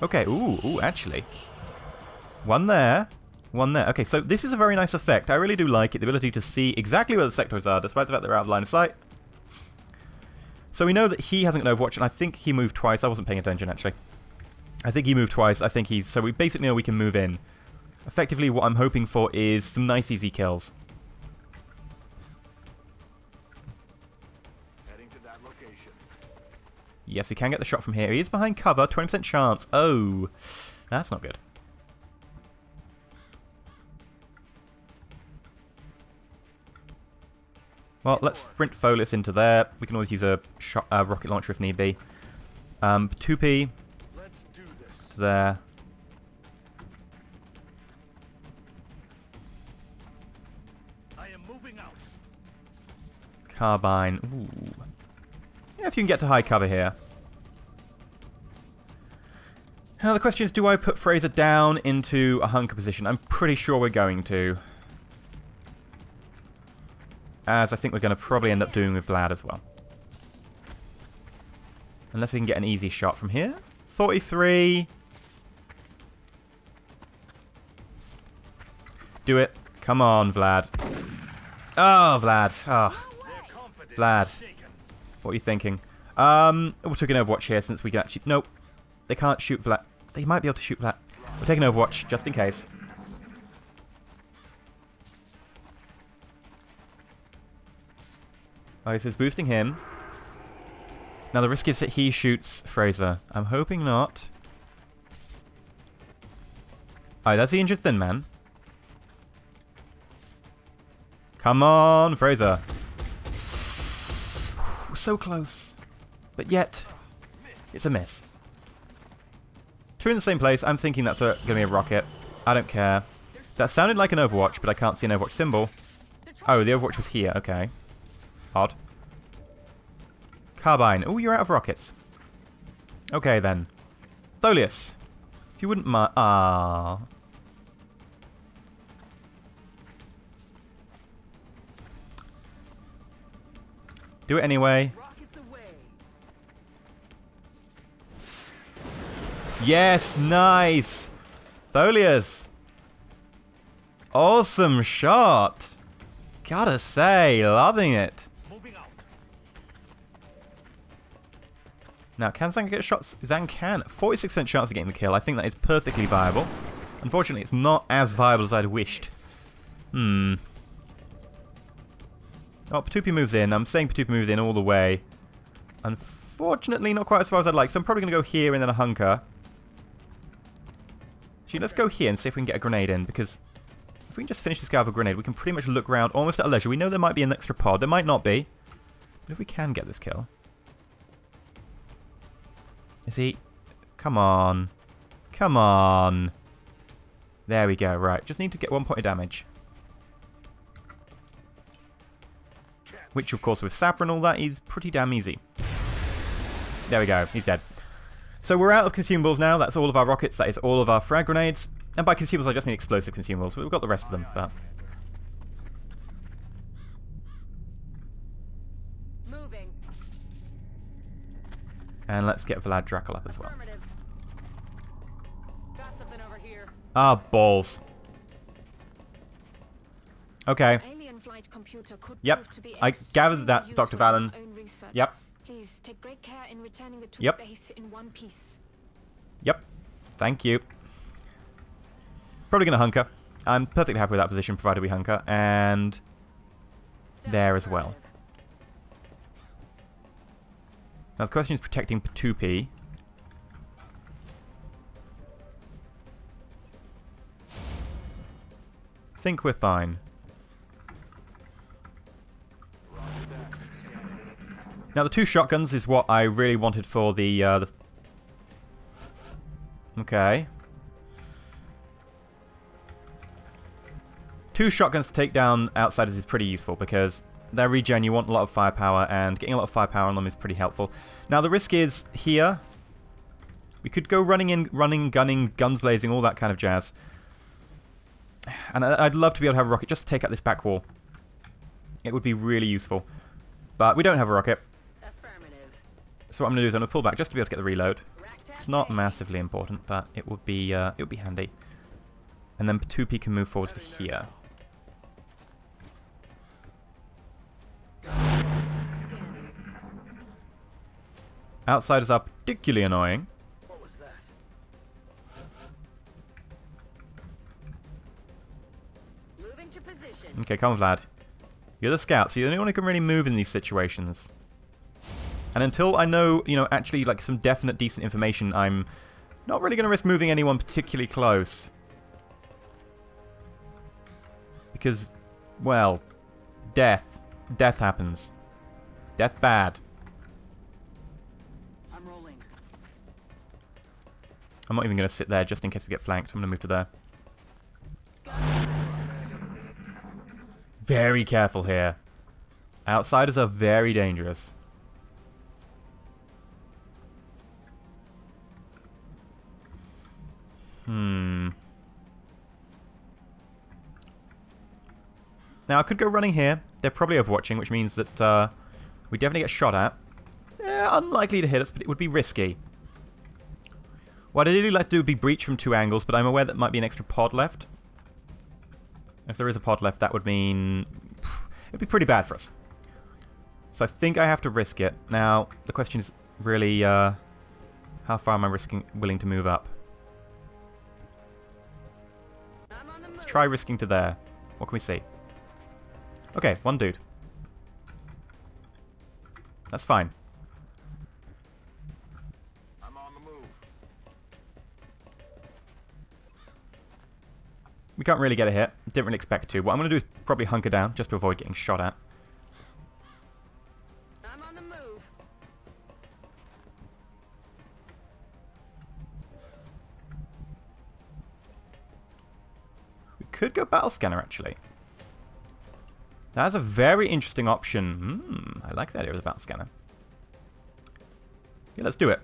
Okay. Ooh, actually. One there. One there. Okay, so this is a very nice effect. I really do like it. The ability to see exactly where the sectors are, despite the fact they're out of line of sight. So we know that he hasn't got Overwatch, and I think he moved twice. I wasn't paying attention, actually. I think he moved twice. I think he's... So we basically know we can move in. Effectively, what I'm hoping for is some nice, easy kills. Heading to that location. Yes, we can get the shot from here. He is behind cover. 20% chance. Oh, that's not good. Well, let's sprint Folius into there. We can always use a rocket launcher if need be. 2P. Let's do this. To there. I am moving out. Carbine. Ooh. Yeah, if you can get to high cover here. Now the question is, do I put Fraser down into a hunker position? I'm pretty sure we're going to. As I think we're going to probably end up doing with Vlad as well. Unless we can get an easy shot from here. 43. Do it. Come on, Vlad. Oh, Vlad. Oh, Vlad. What are you thinking? We're taking Overwatch here since we can actually... Nope. They can't shoot Vlad. They might be able to shoot Vlad. We're taking Overwatch just in case. Oh, this is boosting him. Now the risk is that he shoots Fraser. I'm hoping not. Alright, that's the injured Thin Man. Come on, Fraser. So close. But yet, it's a miss. Two in the same place. I'm thinking that's going to be a rocket. I don't care. That sounded like an Overwatch, but I can't see an Overwatch symbol. Oh, the Overwatch was here. Okay. Odd. Carbine. Oh, you're out of rockets. Okay, then. Tholius. If you wouldn't mind... Ah. Do it anyway. Yes, nice. Tholius. Awesome shot. Gotta say, loving it. Now, can Zang get shots? Zang can. 46% chance of getting the kill. I think that is perfectly viable. Unfortunately, it's not as viable as I'd wished. Oh, Patupi moves in. I'm saying Patupi moves in all the way. Unfortunately, not quite as far as I'd like, so I'm probably going to go here and then a hunker. Actually, let's go here and see if we can get a grenade in, because if we can just finish this guy with a grenade, we can pretty much look around almost at leisure. We know there might be an extra pod. There might not be. But if we can get this kill... Is he... Come on. Come on. There we go. Right. Just need to get 1 point of damage. Which, of course, with Sapper and all that is pretty damn easy. There we go. He's dead. So we're out of consumables now. That's all of our rockets. That is all of our frag grenades. And by consumables, I just mean explosive consumables. We've got the rest of them, but... And let's get Vlad Drakel up as well. Ah, balls. Okay. Yep. I gathered that, Dr. Valen. Yep. Please take great care in returning the Yep. base in one piece. Yep. Thank you. Probably going to hunker. I'm perfectly happy with that position, provided we hunker. And there as well. Now the question is protecting Patupi. I think we're fine. Now the two shotguns is what I really wanted for the okay. Two shotguns to take down outsiders is pretty useful because their regen, you want a lot of firepower, and getting a lot of firepower on them is pretty helpful. Now the risk is here. We could go running, gunning, guns blazing, all that kind of jazz. And I'd love to be able to have a rocket just to take out this back wall. It would be really useful. But we don't have a rocket. So what I'm going to do is I'm going to pull back just to be able to get the reload. It's not massively important, but it would be handy. And then Patupi can move forwards to here. Outsiders are particularly annoying. What was that? Moving to position. Okay, come on, Vlad. You're the scout, so you're the only one who can really move in these situations. And until I know, actually, like, some definite, decent information, I'm not really going to risk moving anyone particularly close. Because, well, death. Death happens. Death bad. I'm not even going to sit there just in case we get flanked. I'm going to move to there. Very careful here. Outsiders are very dangerous. Now I could go running here. They're probably overwatching, which means that we definitely get shot at. Unlikely to hit us, but it would be risky. What I'd really like to do would be breach from two angles, but I'm aware that might be an extra pod left. If there is a pod left, that would mean... it'd be pretty bad for us. So I think I have to risk it. Now, the question is really, how far am I willing to move up? Let's try risking to there. What can we see? Okay, one dude. That's fine. I'm on the move. We can't really get a hit. Didn't really expect to. What I'm going to do is probably hunker down just to avoid getting shot at. I'm on the move. We could go battle scanner, actually. That's a very interesting option. I like that idea of the battle scanner. Yeah, let's do it.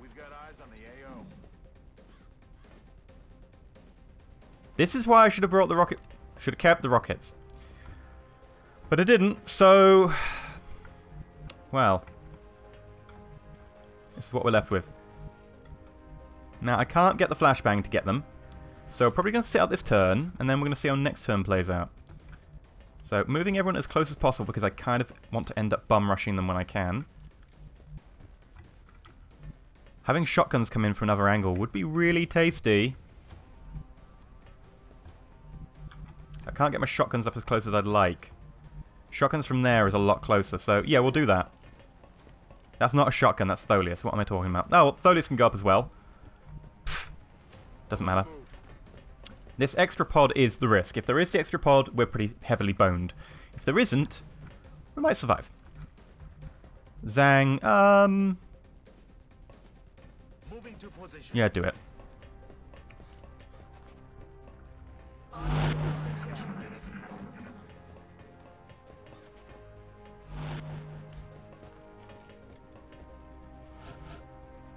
We've got eyes on the AO. This is why I should have brought the rocket. Should have kept the rockets. But I didn't, so... Well. This is what we're left with. Now, I can't get the flashbang to get them. So we're probably going to sit out this turn, and then we're going to see how next turn plays out. So, moving everyone as close as possible, because I kind of want to end up bum rushing them when I can. Having shotguns come in from another angle would be really tasty. I can't get my shotguns up as close as I'd like. Shotguns from there is a lot closer, so yeah, we'll do that. That's not a shotgun, that's Tholius. What am I talking about? Oh, well, Tholius can go up as well. Pfft. Doesn't matter. This extra pod is the risk. If there is the extra pod, we're pretty heavily boned. If there isn't, we might survive. Zhang, Moving to position. yeah, do it.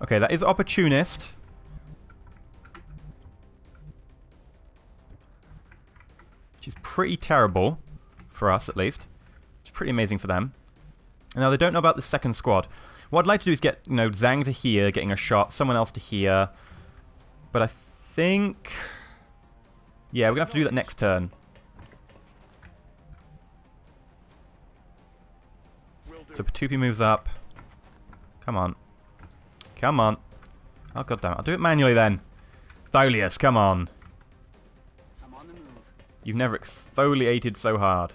Okay, that is opportunist. Which is pretty terrible. For us, at least. It's pretty amazing for them. Now, they don't know about the second squad. What I'd like to do is get, you know, Zhang to here, getting a shot, someone else to here. But I think... Yeah, we're going to have to do that next turn. So Patupi moves up. Come on. Come on. Oh, goddammit. I'll do it manually then. Tholius, come on. I'm on the move. You've never exfoliated so hard.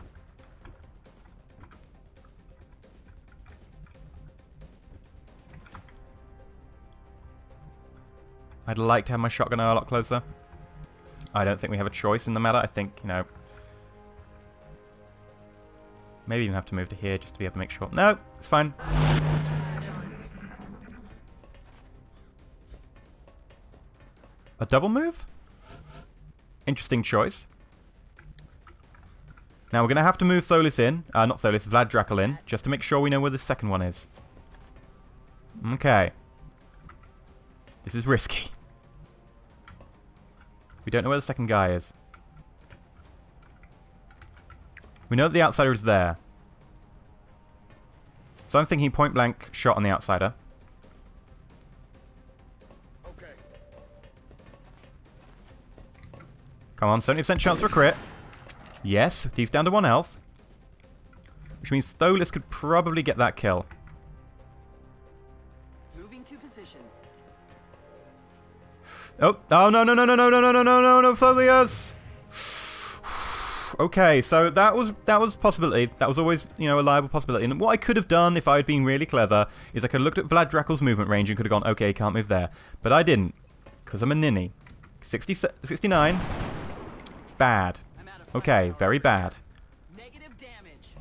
I'd like to have my shotgun a lot closer. I don't think we have a choice in the matter. I think, you know... Maybe even have to move to here just to be able to make sure. No, it's fine. A double move? Interesting choice. Now we're going to have to move Tholius in. Not Tholius, Vlad Dracul in. Just to make sure we know where the second one is. Okay. This is risky. We don't know where the second guy is. We know that the outsider is there. So I'm thinking point blank shot on the outsider. Okay. Come on, 70% chance for a crit. Yes, he's down to 1 health. Which means Tholius could probably get that kill. Moving to position. Oh, no, Tholius! Okay, so that was a possibility. That was always, you know, a liable possibility. And what I could have done if I had been really clever is I could have looked at Vlad Dracul's movement range and could have gone, okay, he can't move there. But I didn't, because I'm a ninny. 69. Bad. Okay, very bad. Negative damage.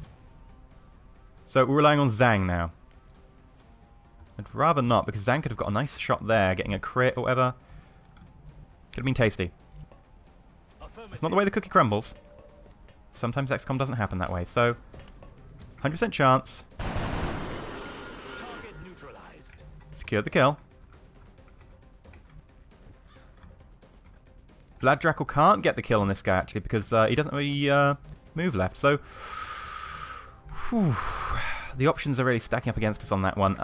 So we're relying on Zhang now. I'd rather not, because Zhang could have got a nice shot there, getting a crit or whatever. Could have been tasty. It's not the way the cookie crumbles. Sometimes XCOM doesn't happen that way, so 100% chance. Target neutralized. Secured the kill. Vlad Dracul can't get the kill on this guy, actually, because he doesn't really move left, so... Whew, the options are really stacking up against us on that one.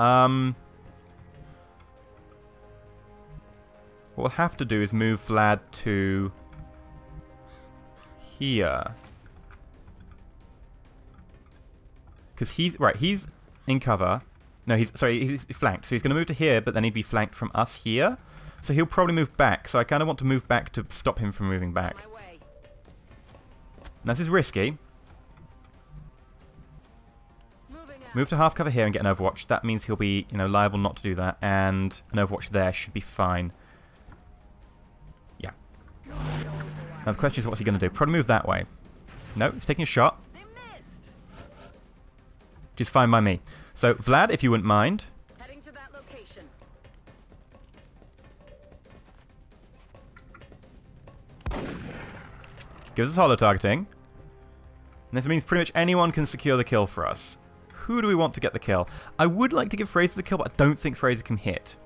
What we'll have to do is move Vlad to... here. Because he's... Right, he's in cover. No, he's flanked. So he's going to move to here, but then he'd be flanked from us here. So he'll probably move back. So I kind of want to move back to stop him from moving back. My way. This is risky. Move to half cover here and get an overwatch. That means he'll be, you know, liable not to do that. And an overwatch there should be fine. Yeah. Now the question is, what's he going to do? Probably move that way. No, he's taking a shot. Which is fine by me. So, Vlad, if you wouldn't mind. Heading to that location. Gives us holo targeting. And this means pretty much anyone can secure the kill for us. Who do we want to get the kill? I would like to give Fraser the kill, but I don't think Fraser can hit.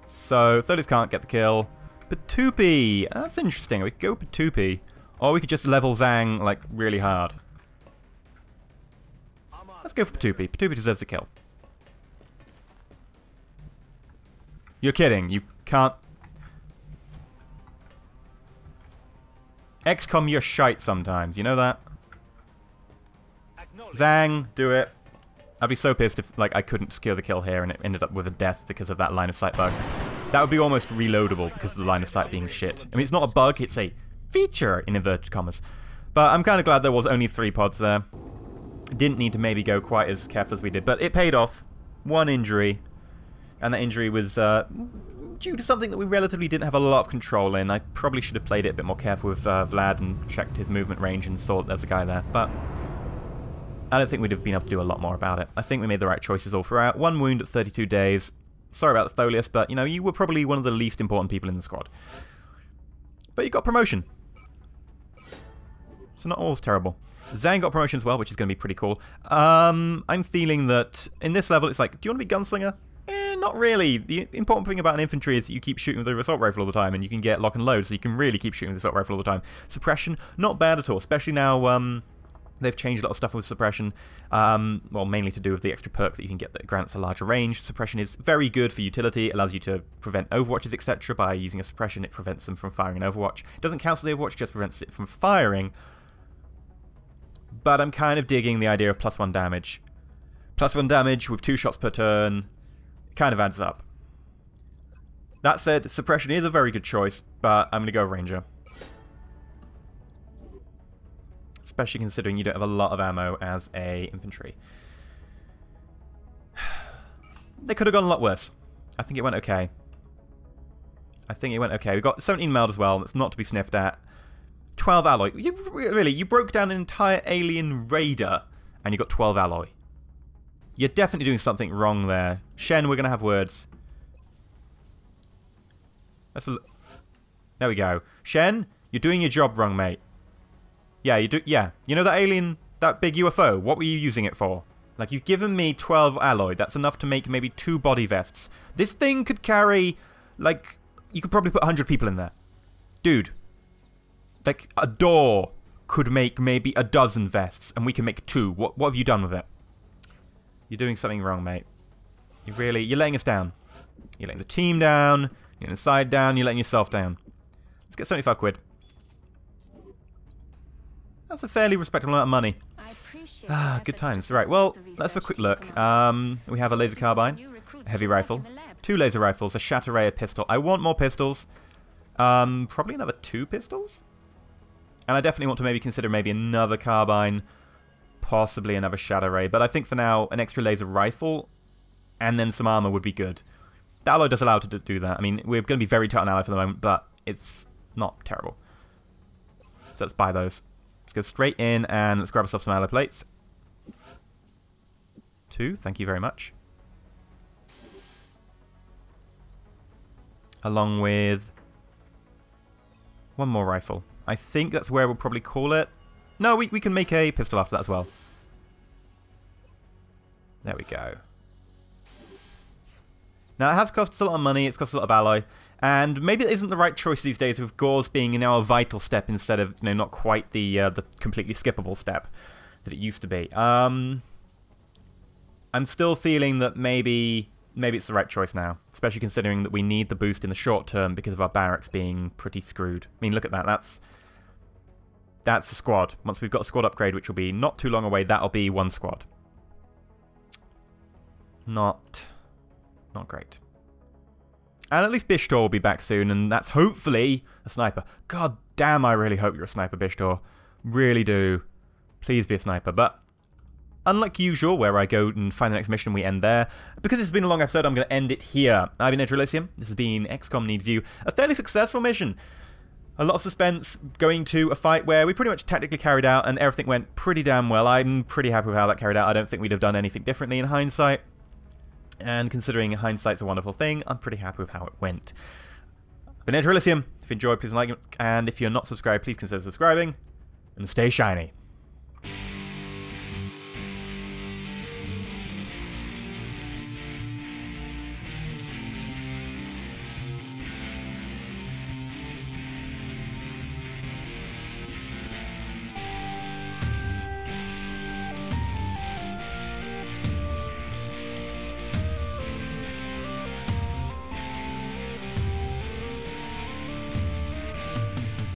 So, 30s can't get the kill. Patupi! That's interesting. We could go Patupi. Or we could just level Zhang, like, really hard. Let's go for Patupi. Patupi deserves the kill. You're kidding. You can't... XCOM, you're shite sometimes. You know that? Zhang, do it. I'd be so pissed if, like, I couldn't secure the kill here and it ended up with a death because of that line of sight bug. That would be almost reloadable because of the line of sight being shit. I mean, it's not a bug, it's a feature, in inverted commas. But I'm kind of glad there was only 3 pods there. Didn't need to maybe go quite as careful as we did, but it paid off. 1 injury. And that injury was due to something that we relatively didn't have a lot of control in. I probably should have played it a bit more careful with Vlad and checked his movement range and saw that there was a guy there. But I don't think we'd have been able to do a lot more about it. I think we made the right choices all throughout. 1 wound at 32 days. Sorry about the Tholius, but, you know, you were probably one of the least important people in the squad. But you got promotion. So not all terrible. Zhang got promotion as well, which is going to be pretty cool. I'm feeling that in this level, it's like, do you want to be gunslinger? Not really. The important thing about an infantry is that you keep shooting with the assault rifle all the time, and you can get lock and load, so you can really keep shooting with the assault rifle all the time. Suppression, not bad at all, especially now they've changed a lot of stuff with suppression. Well, mainly to do with the extra perk that you can get that grants a larger range. Suppression is very good for utility. It allows you to prevent overwatches, etc. By using a suppression, it prevents them from firing an overwatch. It doesn't cancel the overwatch, just prevents it from firing. But I'm kind of digging the idea of +1 damage. +1 damage with 2 shots per turn kind of adds up. That said, suppression is a very good choice, but I'm going to go Ranger. Especially considering you don't have a lot of ammo as a infantry. They could have gone a lot worse. I think it went okay. We got 17 meld as well. That's not to be sniffed at. 12 alloy. You broke down an entire alien raider and you got 12 alloy. You're definitely doing something wrong there. Shen, we're going to have words. There we go. Shen, you're doing your job wrong, mate. Yeah, you do. Yeah, you know that alien, that big UFO? What were you using it for? Like, you've given me 12 alloy. That's enough to make maybe 2 body vests. This thing could carry, like, you could probably put 100 people in there. Dude. Like, a door could make maybe a dozen vests, and we can make 2. What have you done with it? You're doing something wrong, mate. You're letting us down. You're letting the team down. You're letting the side down. You're letting yourself down. Let's get 75 quid. That's a fairly respectable amount of money. Good times. Right, well, let's have a quick look. We have a laser carbine, a heavy rifle, 2 laser rifles, a shatter ray, a pistol. I want more pistols. Probably another 2 pistols? And I definitely want to maybe consider maybe another carbine, possibly another shatter ray. But I think for now, an extra laser rifle and then some armor would be good. The alloy does allow to do that. I mean, we're going to be very tight on alloy for the moment, but it's not terrible. So let's buy those. Let's go straight in and let's grab ourselves some alloy plates. 2, thank you very much. Along with 1 more rifle. I think that's where we'll probably call it. No, we can make a pistol after that as well. There we go. Now, it has cost us a lot of money, it's cost us a lot of alloy, and maybe it isn't the right choice these days with Gauze being now a vital step instead of, you know, not quite the completely skippable step that it used to be. I'm still feeling that maybe it's the right choice now, especially considering that we need the boost in the short term because of our barracks being pretty screwed. I mean, look at that, that's a squad. Once we've got a squad upgrade, which will be not too long away, that'll be 1 squad. Not great. And at least Bishtor will be back soon, and that's hopefully a sniper. God damn, I really hope you're a sniper, Bishtor. Really do. Please be a sniper. But unlike usual, where I go and find the next mission and we end there, because it's been a long episode, I'm going to end it here. I've been EnterElysium. This has been XCOM Needs You. A fairly successful mission. A lot of suspense, going to a fight where we pretty much tactically carried out, and everything went pretty damn well. I'm pretty happy with how that carried out. I don't think we'd have done anything differently in hindsight. And considering hindsight's a wonderful thing, I'm pretty happy with how it went. I've been EnterElysium. If you enjoyed, please like it. And if you're not subscribed, please consider subscribing. And stay shiny.